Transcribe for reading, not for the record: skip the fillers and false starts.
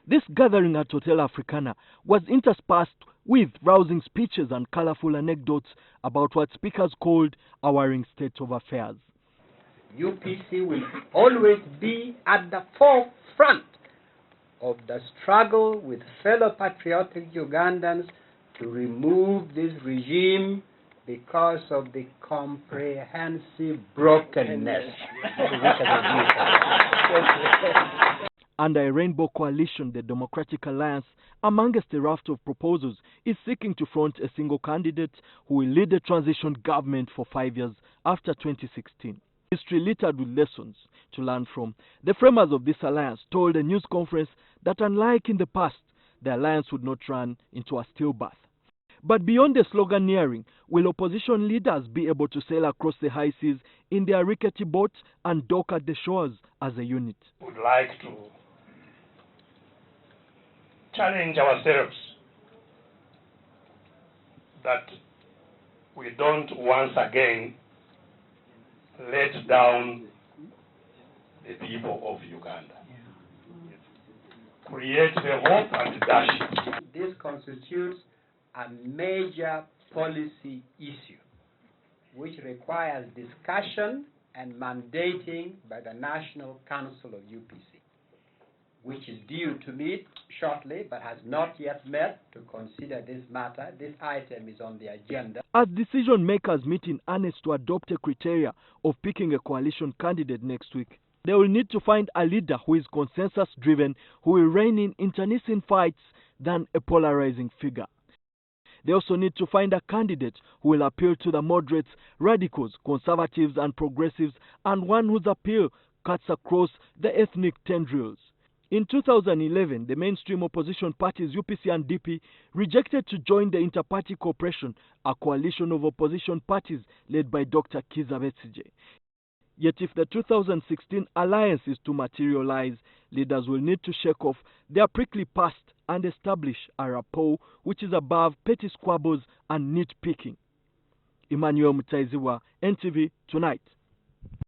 This gathering at Hotel Africana was interspersed with rousing speeches and colorful anecdotes about what speakers called a worrying state of affairs. UPC will always be at the forefront of the struggle with fellow patriotic Ugandans to remove this regime because of the comprehensive brokenness. Under a rainbow coalition, the Democratic Alliance, amongst a raft of proposals, is seeking to front a single candidate who will lead the transition government for 5 years after 2016. History littered with lessons to learn from. The framers of this alliance told a news conference that unlike in the past, the alliance would not run into a still bath. But beyond the sloganeering, will opposition leaders be able to sail across the high seas in their rickety boats and dock at the shores as a unit? Would like to challenge ourselves that we don't once again let down the people of Uganda. Create the hope and dash. This constitutes a major policy issue which requires discussion and mandating by the National Council of UPC, which is due to meet shortly but has not yet met to consider this matter. This item is on the agenda. As decision makers meet in earnest to adopt a criteria of picking a coalition candidate next week, they will need to find a leader who is consensus-driven, who will rein in internecine fights than a polarizing figure. They also need to find a candidate who will appeal to the moderates, radicals, conservatives and progressives, and one whose appeal cuts across the ethnic tendrils. In 2011, the mainstream opposition parties UPC and DP rejected to join the Inter-Party Cooperation, a coalition of opposition parties led by Dr. Kizza Besigye. Yet if the 2016 alliance is to materialize, leaders will need to shake off their prickly past and establish a rapport which is above petty squabbles and nitpicking. Emmanuel Mutaiziwa, NTV Tonight.